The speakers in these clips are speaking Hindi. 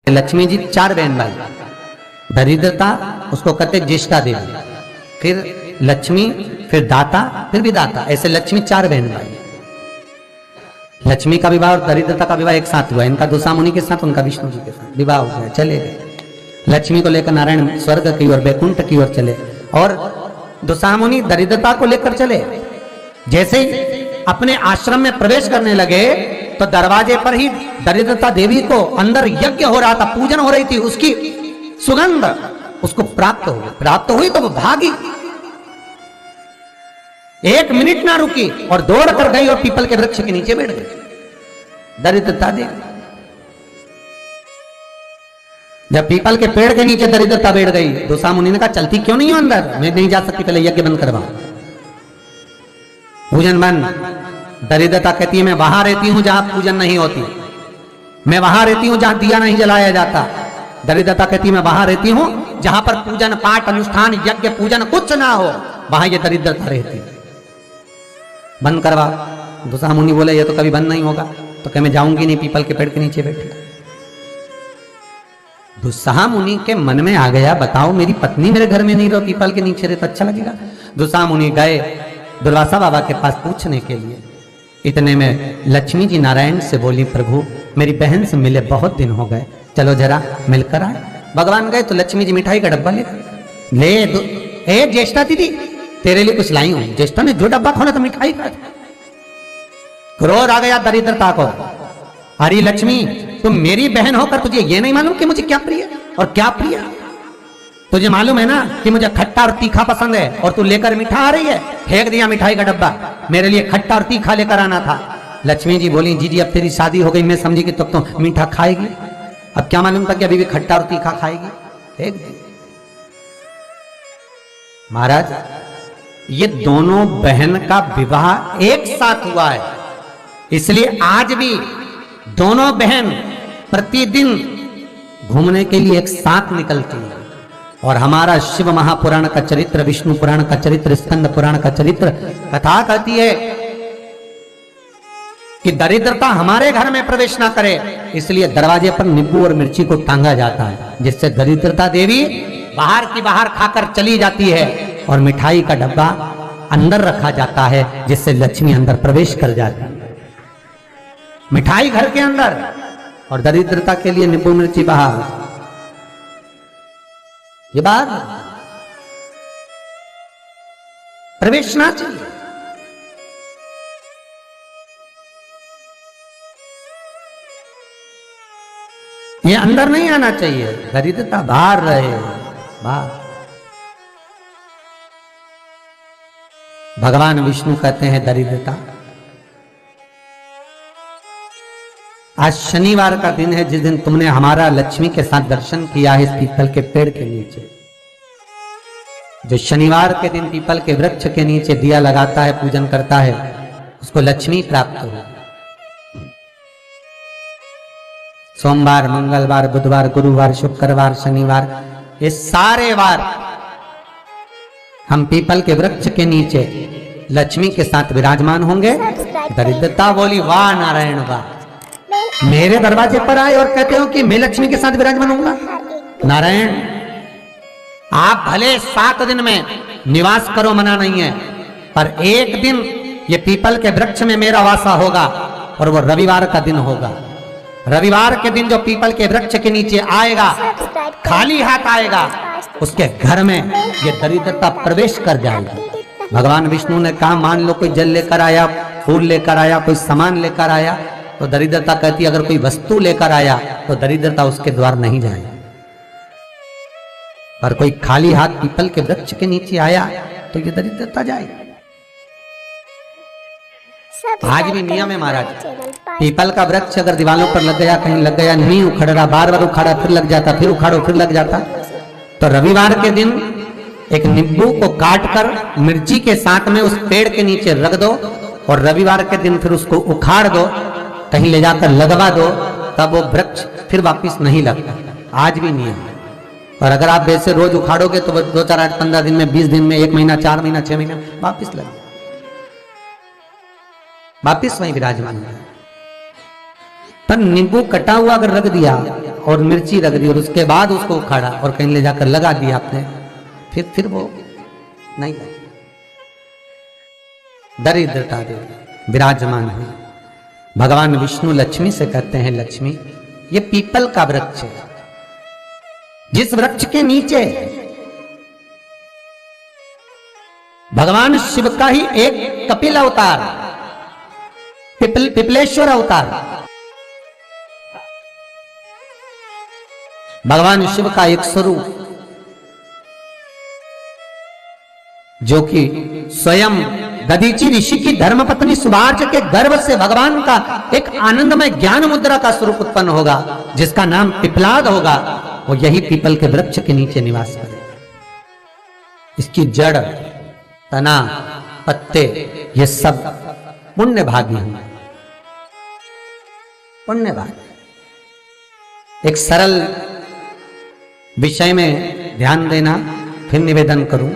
लक्ष्मी जी 4 बहन भाई, दरिद्रता उसको कहते ज्येष्ठा देवी, फिर लक्ष्मी, फिर दाता, फिर विदाता, ऐसे लक्ष्मी 4 बहन भाई। लक्ष्मी का विवाह और दरिद्रता का विवाह एक साथ हुआ, इनका दुसा मुनि के साथ, उनका विष्णु जी के साथ विवाह हो गया, चले गए। लक्ष्मी को लेकर नारायण स्वर्ग की ओर, बैकुंठ की ओर चले, और दुसा मुनि दरिद्रता को लेकर चले। जैसे ही अपने आश्रम में प्रवेश करने लगे तो दरवाजे पर ही दरिद्रता देवी को अंदर यज्ञ हो रहा था, पूजन हो रही थी, उसकी सुगंध उसको प्राप्त हो गई। प्राप्त हुई तो वो भागी, 1 मिनट ना रुकी और दौड़ कर गई और पीपल के वृक्ष के नीचे बैठ गई दरिद्रता देवी। जब पीपल के पेड़ के नीचे दरिद्रता बैठ गई, दुसा मुनि ने कहा चलती क्यों नहीं हो अंदर? मैं नहीं जा सकती, पहले यज्ञ बंद करवा, पूजन बंद। दरिद्रता कहती है मैं वहां रहती हूं जहां पूजन नहीं होती, मैं वहां रहती हूं जहां दिया नहीं जलाया जाता। दरिद्रता कहती है मैं वहां रहती हूं जहां पर पूजन पाठ अनुष्ठान यज्ञ पूजन कुछ ना हो, वहां ये दरिद्रता रहती। बंद करवा। दुसा मुनि बोले ये तो कभी बंद नहीं होगा, तो कह मैं जाऊंगी नहीं, पीपल के पेड़ के नीचे बैठी। दुसा मुनि के मन में आ गया, बताओ मेरी पत्नी मेरे घर में नहीं रहो, पीपल के नीचे रहे तो अच्छा लगेगा। दुसा मुनि गए दुर्वासा बाबा के पास पूछने के लिए। इतने में लक्ष्मी जी नारायण से बोली प्रभु मेरी बहन से मिले बहुत दिन हो गए, चलो जरा मिलकर आए। भगवान गए तो लक्ष्मी जी मिठाई का डब्बा ले ए ज्येष्ठा दीदी तेरे लिए कुछ लाई हूं। ज्येष्ठा ने जो डब्बा खोला तो मिठाई का। क्रोध आ गया दरिद्रता को, अरे लक्ष्मी तुम मेरी बहन होकर तुझे ये नहीं मालूम कि मुझे क्या प्रिय और क्या प्रिय? तुझे मालूम है ना कि मुझे खट्टा और तीखा पसंद है, और तू लेकर मीठा आ रही है। फेंक दिया मिठाई का डब्बा, मेरे लिए खट्टा और तीखा लेकर आना था। लक्ष्मी जी बोली जी अब तेरी शादी हो गई, मैं समझी कि तब तो मीठा खाएगी, अब क्या मालूम था कि अभी भी खट्टा और तीखा खाएगी। फेंक दी। महाराज ये दोनों बहन का विवाह एक साथ हुआ है, इसलिए आज भी दोनों बहन प्रतिदिन घूमने के लिए एक साथ निकलती है। और हमारा शिव महापुराण का चरित्र, विष्णु पुराण का चरित्र, स्कंद पुराण का चरित्र कथा कहती है कि दरिद्रता हमारे घर में प्रवेश ना करे, इसलिए दरवाजे पर नींबू और मिर्ची को टांगा जाता है, जिससे दरिद्रता देवी बाहर की बाहर खाकर चली जाती है, और मिठाई का डब्बा अंदर रखा जाता है, जिससे लक्ष्मी अंदर प्रवेश कर जाती है। मिठाई घर के अंदर और दरिद्रता के लिए नींबू मिर्ची बाहर। ये बात प्रवेश ना चाहिए। ये अंदर नहीं आना चाहिए, दरिद्रता बाहर रहे, बाहर। भगवान विष्णु कहते हैं दरिद्रता। आज शनिवार का दिन है, जिस दिन तुमने हमारा लक्ष्मी के साथ दर्शन किया है इस पीपल के पेड़ के नीचे। जो शनिवार के दिन पीपल के वृक्ष के नीचे दिया लगाता है, पूजन करता है, उसको लक्ष्मी प्राप्त हो। सोमवार, मंगलवार, बुधवार, गुरुवार, शुक्रवार, शनिवार, ये सारे वार हम पीपल के वृक्ष के नीचे लक्ष्मी के साथ विराजमान होंगे। दरिद्रता बोली वाह नारायण वाह, मेरे दरवाजे पर आए और कहते हो कि मैं लक्ष्मी के साथ विराजमान होऊंगा। नारायण आप भले 7 दिन में निवास करो, मना नहीं है, पर एक दिन ये पीपल के वृक्ष में मेरा वासा होगा, और वो रविवार का दिन होगा। रविवार के दिन जो पीपल के वृक्ष के नीचे आएगा, खाली हाथ आएगा, उसके घर में ये दरिद्रता प्रवेश कर जाएगी। भगवान विष्णु ने कहा मान लो कोई जल लेकर आया, फूल लेकर आया, कोई सामान लेकर आया, तो दरिद्रता कहती अगर कोई वस्तु लेकर आया तो दरिद्रता उसके द्वार नहीं जाए, पर कोई खाली हाथ पीपल के वृक्ष के नीचे आया तो ये दरिद्रता जाए। आज भी नियम है महाराज, पीपल का वृक्ष अगर दीवारों पर लग गया, कहीं लग गया, नहीं उखड़ रहा, बार बार उखाड़ा फिर लग जाता, फिर उखाड़ो फिर लग जाता, तो रविवार के दिन एक नींबू को काटकर मिर्ची के साथ में उस पेड़ के नीचे रख दो, और रविवार के दिन फिर उसको उखाड़ दो, कहीं ले जाकर लगवा दो, तब वो वृक्ष फिर वापिस नहीं लगता। आज भी नियम है। और अगर आप वैसे रोज उखाड़ोगे तो 2, 4, 8, 15 दिन में, 20 दिन में, 1 महीना, 4 महीना, 6 महीना वापिस लग, वापिस वहीं विराजमान है। पर नींबू कटा हुआ अगर रख दिया और मिर्ची रख दी और उसके बाद उसको उखाड़ा और कहीं ले जाकर लगा दिया आपने, फिर वो नहीं, दरिद्रता दे विराजमान हुई। भगवान विष्णु लक्ष्मी से कहते हैं, लक्ष्मी ये पीपल का वृक्ष है, जिस वृक्ष के नीचे भगवान शिव का ही एक कपिल अवतार, पिपलेश्वर अवतार, भगवान शिव का एक स्वरूप जो कि स्वयं दधीचि ऋषि की धर्मपत्नी सुभाष के गर्भ से भगवान का एक आनंदमय ज्ञान मुद्रा का स्वरूप उत्पन्न होगा, जिसका नाम पिपलाद होगा, वो यही पीपल के वृक्ष के नीचे निवास करेगा। इसकी जड़, तना, पत्ते ये सब पुण्य भागी हैं, पुण्य भागी। एक सरल विषय में ध्यान देना, फिर निवेदन करूं।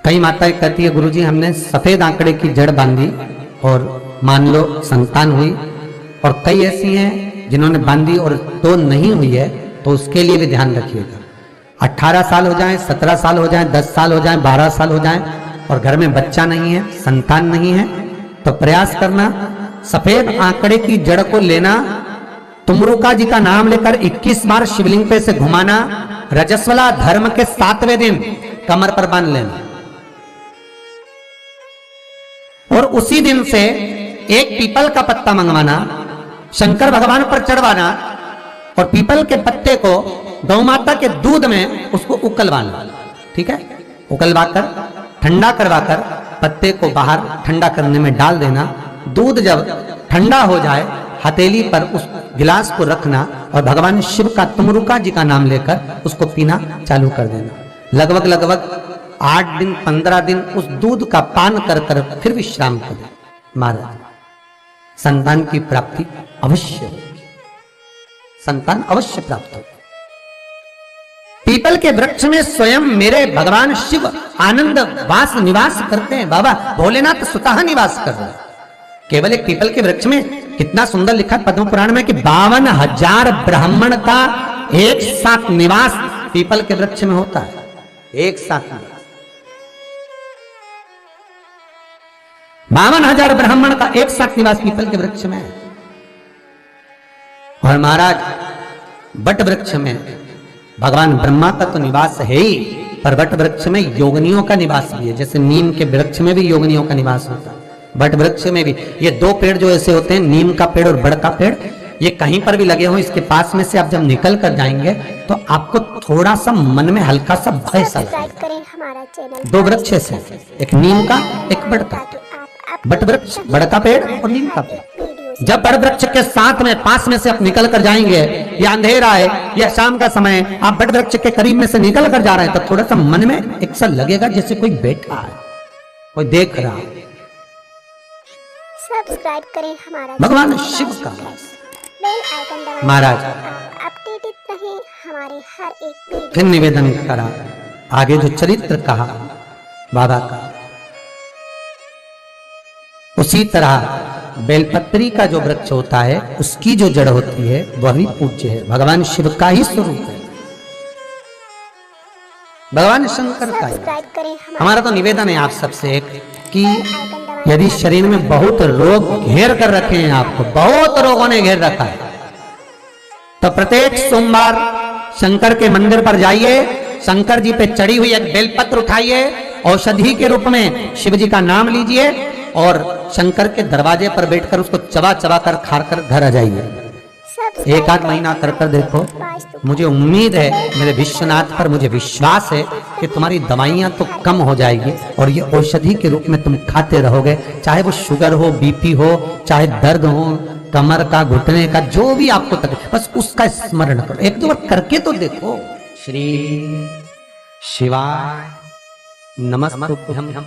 कई माताएं कहती है, गुरुजी हमने सफेद आंकड़े की जड़ बांधी और मान लो संतान हुई, और कई ऐसी हैं जिन्होंने बांधी और तो नहीं हुई है, तो उसके लिए भी ध्यान रखिएगा। 18 साल हो जाए, 17 साल हो जाए, 10 साल हो जाए, 12 साल हो जाए और घर में बच्चा नहीं है, संतान नहीं है, तो प्रयास करना सफेद आंकड़े की जड़ को लेना, तुमरुका जी का नाम लेकर 21 बार शिवलिंग पे से घुमाना, रजस्वला धर्म के 7वें दिन कमर पर बांध लेना और उसी दिन से एक पीपल का पत्ता मंगवाना, शंकर भगवान पर चढ़वाना और पीपल के पत्ते को गौ माता के दूध में उसको उकलवाना। ठीक है, उकलवाकर ठंडा करवाकर पत्ते को बाहर ठंडा करने में डाल देना। दूध जब ठंडा हो जाए हथेली पर उस गिलास को रखना और भगवान शिव का तुमरुका जी का नाम लेकर उसको पीना चालू कर देना। लगभग 8 दिन 15 दिन उस दूध का पान कर कर फिर विश्राम करें। महाराज संतान की प्राप्ति अवश्य होगी, संतान अवश्य प्राप्त होगी। पीपल के वृक्ष में स्वयं मेरे भगवान शिव आनंद वास निवास करते हैं। बाबा भोलेनाथ स्वतः निवास कर रहे हैं। केवल एक पीपल के वृक्ष में कितना सुंदर लिखा है पद्म पुराण में कि 52,000 ब्राह्मण का एक साथ निवास पीपल के वृक्ष में होता है। एक साथ 52,000 ब्राह्मण का एक साथ निवास पीपल के वृक्ष में है। और महाराज वट वृक्ष में भगवान ब्रह्मा का तो निवास है ही, पर वट वृक्ष में योगनियों का निवास भी है। जैसे नीम के वृक्ष में भी योगनियों का निवास होता है, वट वृक्ष में भी। ये दो पेड़ जो ऐसे होते हैं, नीम का पेड़ और बड़ का पेड़, ये कहीं पर भी लगे हो, इसके पास में से आप जब निकल कर जाएंगे तो आपको थोड़ा सा मन में हल्का सा भय सा लगेगा। दो वृक्ष से, एक नीम का एक बड़ का, बट वृक्ष बड़ का पेड़ और नीम का पेड़। जब बड़ वृक्ष के साथ में पास में से आप निकल कर जाएंगे, या अंधेरा है या शाम का समय, आप बड़ वृक्ष के करीब में से निकल कर जा रहे हैं, तो थोड़ा सा मन में एक सा लगेगा जैसे कोई बैठा है, कोई देख रहा है। सब्सक्राइब करें हमारा भगवान शिव का बेल आइकन दबाएं, महाराज अपडेटेड रहें हमारे हर एक वीडियो। फिर निवेदन करा, आगे जो चरित्र कहा बाबा का, उसी तरह बेलपत्री का जो वृक्ष होता है उसकी जो जड़ होती है वह भी पूज्य है, भगवान शिव का ही स्वरूप है, भगवान शंकर का ही। हमारा तो निवेदन है आप सबसे एक कि यदि शरीर में बहुत रोग घेर कर रखे हैं, आपको बहुत रोगों ने घेर रखा है, तो प्रत्येक सोमवार शंकर के मंदिर पर जाइए, शंकर जी पे चढ़ी हुई एक बेलपत्र उठाइए, औषधि के रूप में शिव जी का नाम लीजिए और शंकर के दरवाजे पर बैठकर उसको चबा चबा कर खा कर घर आ जाइए। एक आध महीना कर कर देखो, मुझे उम्मीद है, मेरे विश्वनाथ पर मुझे विश्वास है कि तुम्हारी दवाइयां तो कम हो जाएगी और ये औषधि के रूप में तुम खाते रहोगे। चाहे वो शुगर हो, बीपी हो, चाहे दर्द हो, कमर का, घुटने का, जो भी आपको तकलीफ, बस उसका स्मरण करो, एक दो बार करके तो देखो। श्री शिवाय नमस्तुभ्यं।